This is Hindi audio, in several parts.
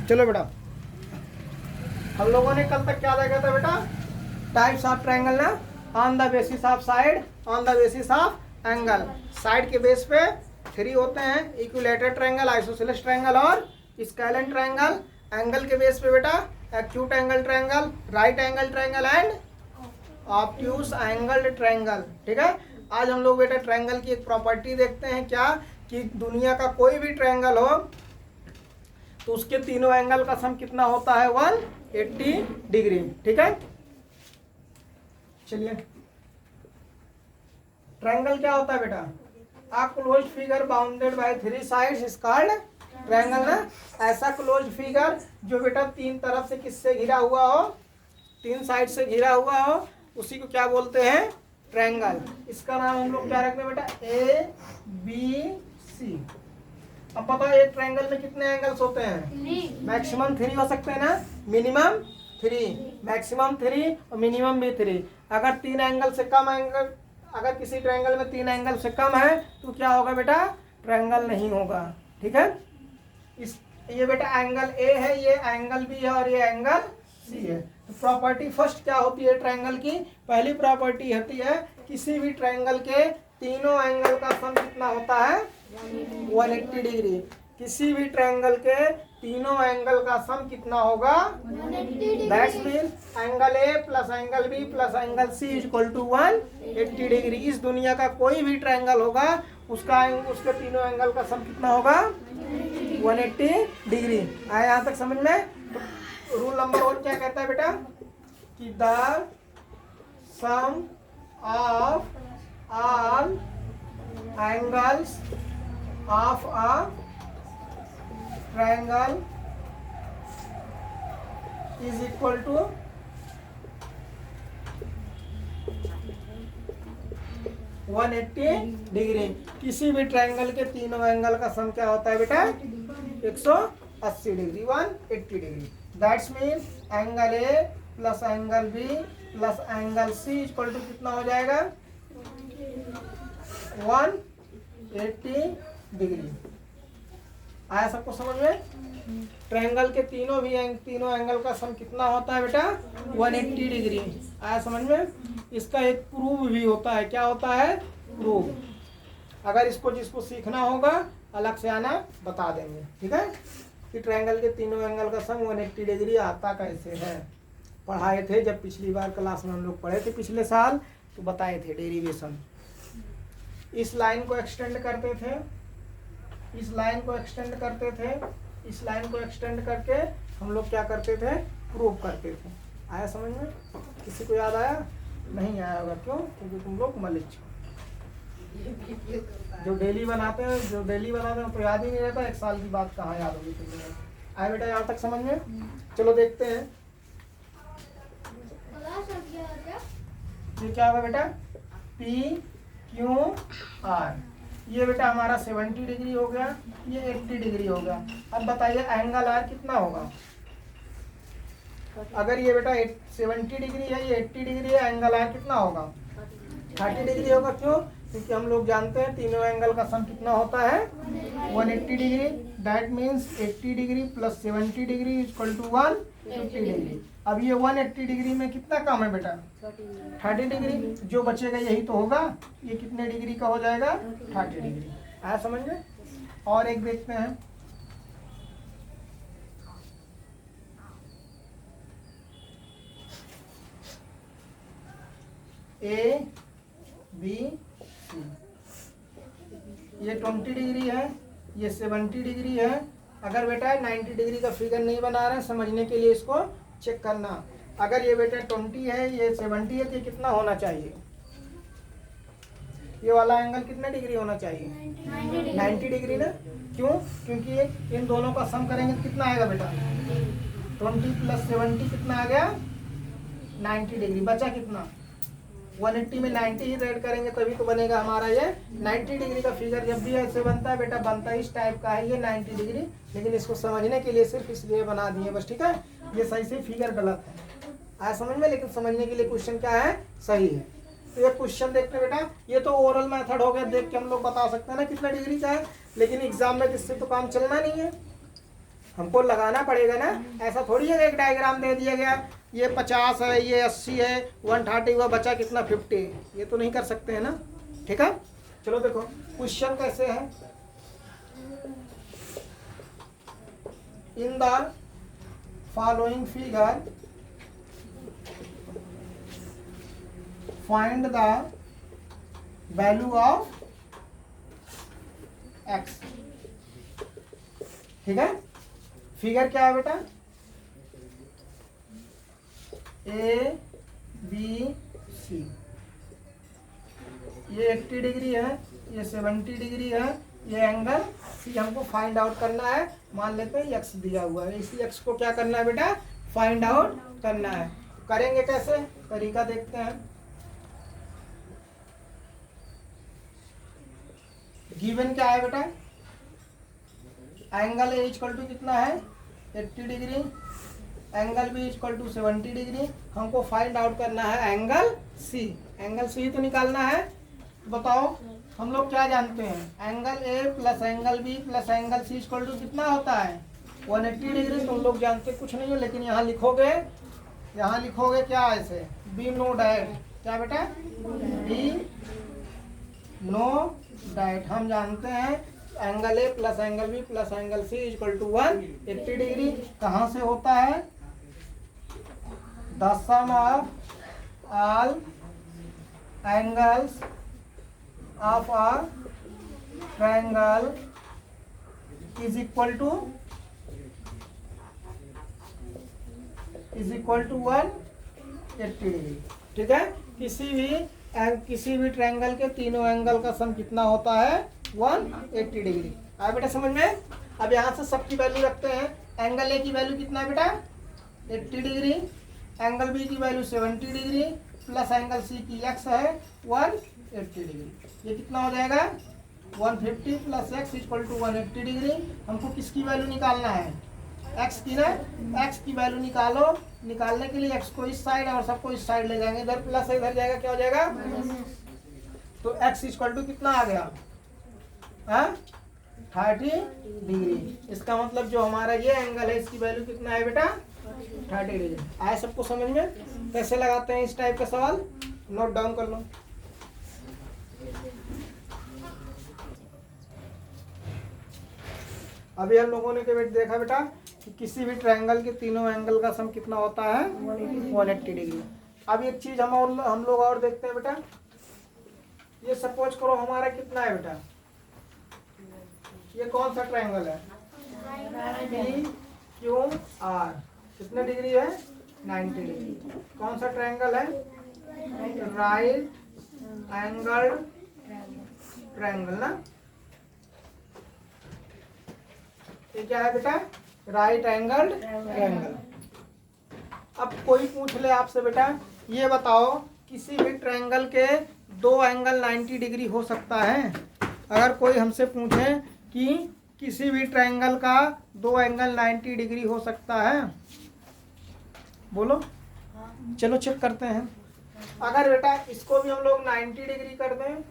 चलो बेटा, हम लोगों ने कल तक क्या देखा था बेटा? टाइप्स ऑफ ट्रायंगल ना, on the basis of side, on the basis of angle. Side के बेस पे 3 होते हैं, इक्विलेटरल ट्रायंगल, आइसोसेलेस ट्रायंगल और स्केलेन ट्रायंगल। एंगल के बेस पे बेटा acute angle triangle, right angle triangle and obtuse angle triangle. ठीक है, आज हम लोग बेटा ट्रायंगल की एक प्रॉपर्टी देखते हैं, क्या कि दुनिया का कोई भी ट्रायंगल हो तो उसके तीनों एंगल का सम कितना होता है? 180 डिग्री। ठीक है, चलिए ट्रायंगल क्या होता है बेटा? A closed figure bounded by 3 sides is called triangle ना। ऐसा क्लोज्ड फिगर जो बेटा 3 तरफ से किससे घिरा हुआ हो, 3 साइड से घिरा हुआ हो, उसी को क्या बोलते हैं? ट्रायंगल। इसका नाम हम लोग क्या रखते हैं बेटा? A B C। अब पता है एक ट्रायंगल में कितने एंगल्स होते हैं? मैक्सिमम 3 हो सकते हैं ना, मिनिमम 3, मैक्सिमम 3 और मिनिमम भी 3। अगर 3 एंगल से कम एंगल, अगर किसी ट्रायंगल में 3 एंगल से कम है तो क्या होगा बेटा? ट्रायंगल नहीं होगा। ठीक है, ये बेटा एंगल A है, ये एंगल B है और ये एंगल C है। तो प्रॉपर्टी फर्स्ट क्या होती है ट्रायंगल की? पहली प्रॉपर्टी होती है किसी भी ट्रायंगल के तीनों एंगल का सम कितना होता है? 180 डिग्री। किसी भी ट्रायंगल के तीनों एंगल का सम कितना होगा? That's mean angle A plus angle B plus angle C is equal to 180 degree. इस दुनिया का कोई भी ट्रायंगल होगा उसके तीनों एंगल का सम कितना होगा? 180 डिग्री। आया यहाँ तक समझ में? तो रूल नंबर 1 क्या कहता है बेटा? कि the sum of all angles of a triangle is equal to 180 degree. किसी भी ट्रायंगल के तीनों एंगल का सम क्या होता है बेटा? 180 degree, 180 degree. That's mean angle A plus angle B plus angle C equal to कितना हो जाएगा? 180 डिग्री। आया सबको समझ में? ट्रायंगल के तीनों एंगल का सम कितना होता है बेटा? 180 डिग्री। आया समझ में? इसका एक प्रूफ भी होता है। क्या होता है? प्रूफ। अगर इसको जिसको सीखना होगा अलग से आना, बता देंगे। ठीक है, कि ट्रायंगल के तीनों एंगल का सम 180 डिग्री आता कैसे है। पढ़ाए थे जब पिछली बार क्लास में हम लोग पढ़े थे पिछले साल, तो बताए थे डेरिवेशन। इस लाइन को एक्सटेंड करते थे, इस लाइन को एक्सटेंड करते थे, इस लाइन को एक्सटेंड करके हम लोग क्या करते थे? प्रूव करते थे। आया समझ में? किसी को याद आया? नहीं आया होगा। क्यों? क्योंकि तुम लोग मलिच हो। जो डेली बनाते हैं तो याद ही नहीं रहता। 1 साल की बात कहाँ याद होगी तुम लोगों को। आया बेटा यहाँ तक समझ में? चलो देखते हैं ये क्या होगा बेटा? PQR। ये बेटा हमारा 70 डिग्री हो गया, ये 80 डिग्री हो गया। अब बताइए एंगल R कितना होगा? अगर ये बेटा 70 डिग्री है, ये 80 डिग्री है, एंगल R कितना होगा? 30 डिग्री होगा। क्यों? क्योंकि हम लोग जानते हैं तीनों एंगल का सम कितना होता है? 180 degree. That means 80 degree plus 70 degree equal to 150 degree. अब ये 180 डिग्री में कितना कम है बेटा? 30 डिग्री। जो बचेगा यही तो होगा। ये कितने डिग्री का हो जाएगा? 30 डिग्री। आया समझ में? और एक देखते हैं, A B C। ये 20 डिग्री है, ये 70 डिग्री है। अगर बेटा 90 डिग्री का फिगर नहीं बना रहे हैं, समझने के लिए इसको चेक करना। अगर ये बेटा 20 है, ये 70 है, तो ये कितना होना चाहिए? ये वाला एंगल कितने डिग्री होना चाहिए? 90 डिग्री ना। क्यों? क्योंकि इन दोनों का सम करेंगे तो कितना आएगा बेटा? 20 प्लस 70 कितना आ गया? 90 डिग्री। बचा कितना? 180 में 90 ही ऐड करेंगे तभी तो बनेगा हमारा ये 90 डिग्री का फिगर। जब भी ऐसे बनता है बेटा, बनता है इस टाइप का है ये 90 डिग्री, लेकिन इसको समझने के लिए सिर्फ इसलिए बना दिए बस। ठीक है, ये सही से फिगर गलत है। आया समझ में? लेकिन समझने के लिए क्वेश्चन क्या है? सही है। तो ये क्वेश्चन देखते हैं बेटा, ये तो ओरल मेथड हो गया, देख के हम लोग बता सकते हैं ना कितना डिग्री का है, लेकिन एग्जाम में इससे तो काम चलना नहीं है। हमको लगाना पड़ेगा ना, ऐसा थोड़ी है एक डायग्राम दे दिया गया ये 50 है, ये 80 है, 130 हुआ, बचा कितना 50, ये तो नहीं कर सकते हैं ना। ठीक है, चलो देखो क्वेश्चन कैसे है। In the following figure find the value of x. ठीक है, फिगर क्या है बेटा, ए बी सी, ये 80 डिग्री है, ये 70 डिग्री है, ये एंगल सी हमको फाइंड आउट करना है। मान लेते हैं एक्स दिया हुआ है, इसी एक्स को क्या करना है बेटा, फाइंड आउट करना है। करेंगे कैसे, तरीका देखते हैं। गिवन क्या है बेटा, एंगल ए इक्वल टू कितना है 80 degree, angle B equal to 70 degree, हमको फाइंड आउट करना है एंगल सी। एंगल सी तो निकालना है। बताओ हम लोग क्या जानते हैं, angle A plus angle B plus angle C equal to कितना होता है 180 डिग्री। तुम लोग जानते कुछ नहीं हो, लेकिन यहाँ लिखोगे क्या ऐसे, बी नो डाइट, क्या बेटा, बी नो डाइट। हम जानते हैं angle A plus angle B plus angle C equal to 180 degree. कहाँ से होता है, the sum of all angles of a triangle is equal to 180 degree. ठीक है, किसी भी ट्रायंगल के तीनों एंगल का सम कितना होता है 180 डिग्री। आया बेटा समझ में। अब यहाँ से सबकी वैल्यू रखते हैं। एंगल ए की वैल्यू कितना है बेटा 80 डिग्री, एंगल बी की value 70 degree plus angle C की एक्स है 180 डिग्री। ये कितना हो जाएगा 150 plus X equal to 180 degree. हमको किसकी वैल्यू निकालना है, एक्स की ना। एक्स की वैल्यू निकालो, निकालने के लिए एक्स को इस साइड और सबको इस साइड ले जाएंगे, इधर प्लस है इधर जाएगा, क्या हो जाएगा, तो एक्स इक्वल टू कितना आ गया 30 डिग्री। इसका मतलब जो हमारा ये एंगल है इसकी वैल्यू कितना है बेटा 30 डिग्री। आया सबको समझ में। कैसे लगाते हैं इस टाइप का सवाल, नोट डाउन कर लो। अभी हम लोगों ने देखा बेटा कि किसी भी ट्रायंगल के तीनों एंगल का सम कितना होता है 180 डिग्री। अब एक चीज हम लोग और देखते हैं बेटा, ये सपोज करो हमारा कितना है बेटा, ये कौन सा ट्रायंगल है पी क्यू आर, कितने डिग्री है 90 डिग्री। कौन सा ट्रायंगल है, राइट एंगल ट्रायंगल ना। ये क्या है बेटा राइट एंगल ट्रायंगल। अब कोई पूछ ले आपसे बेटा ये बताओ किसी भी ट्रायंगल के दो एंगल 90 डिग्री हो सकता है। अगर कोई हमसे पूछे कि किसी भी ट्रायंगल का दो एंगल 90 डिग्री हो सकता है, बोलो। चलो चेक करते हैं। अगर बेटा इसको भी हम लोग 90 डिग्री कर दें,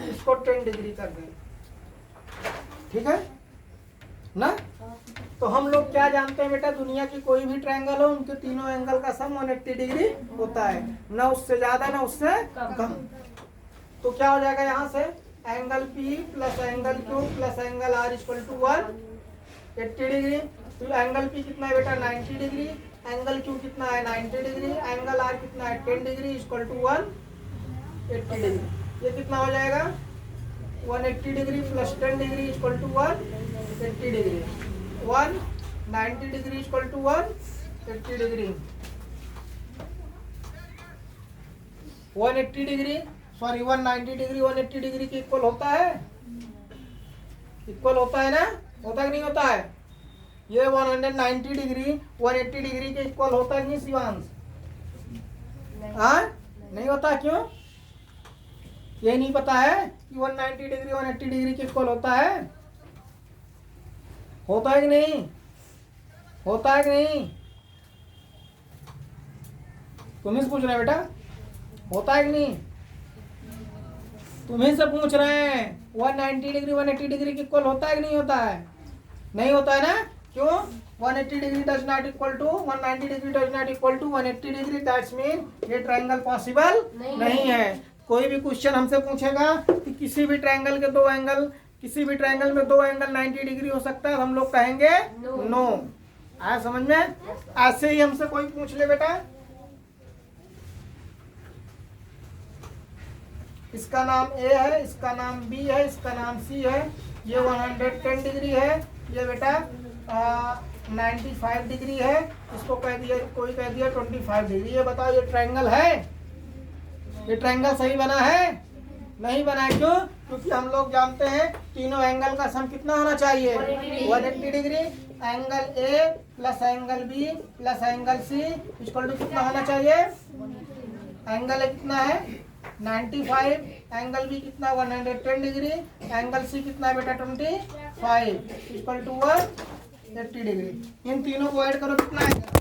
इसको 10 डिग्री कर दें, ठीक है ना। तो हम लोग क्या जानते हैं बेटा, दुनिया की कोई भी ट्रायंगल हो उनके तीनों एंगल का सम 180 डिग्री होता है, ना उससे ज्यादा ना उससे कम। तो क्या हो जाएगा यहाँ से angle P plus angle Q plus angle R equal to 180 degree. तो एंगल P कितना है बेटा 90 डिग्री, एंगल Q कितना है 90 डिग्री, एंगल R कितना है 10 डिग्री इक्वल टू 180 डिग्री। ये कितना हो जाएगा 180 degree plus 10 degree equal to 180 degree. 190 degree equal to 180 degree. 180 degree sorry 190 degree 180 degree के इक्वल होता है, इक्वल होता है ना, होता है कि नहीं होता है। ये 190 डिग्री 180 डिग्री के इक्वल होता है कि नहीं शिवांश, हाँ नहीं होता। क्यों, ये नहीं पता है कि 190 डिग्री 180 डिग्री के इक्वल होता है। होता है कि नहीं, होता है कि नहीं, तुम्हें से पूछ रहे हैं बेटा, होता है कि नहीं, तुम्हें से पूछ रहे हैं। 190 डिग्री 180 डिग्री के इक्वल होता है कि नहीं होता है, नहीं होता है ना। क्यों? 180 degree does not equal to 190 degree does not equal to 180 degree, that's mean ये ट्रायंगल पॉसिबल नहीं है। कोई भी क्वेश्चन हमसे पूछेगा कि किसी भी ट्रायंगल के दो एंगल, किसी भी ट्रायंगल में दो एंगल 90 डिग्री हो सकता है, हम लोग कहेंगे नो। आया समझ में? ऐसे ही हमसे कोई पूछ ले बेटा, इसका नाम ए है, इसका नाम बी है, इसका नाम सी है, ये 110 डिग्री है, ये बेटा 95 डिग्री है, इसको कह दिया, कोई कह दिया 25 डिग्री। ये बताओ ये ट्रायंगल है? ये ट्रायंगल सही बना है? नहीं बना है। क्यों? क्योंकि हम लोग जानते हैं तीनों एंगल का सम कितना होना चाहिए? 180 degree. Angle A plus angle B plus angle C equal to कितना होना चाहिए? एंगल ए कितना है? 95, एंगल बी कितना 110 डिग्री, एंगल सी कितना बेटा 25 इक्वल टू 180 डिग्री। इन तीनों को ऐड करो कितना आएगा?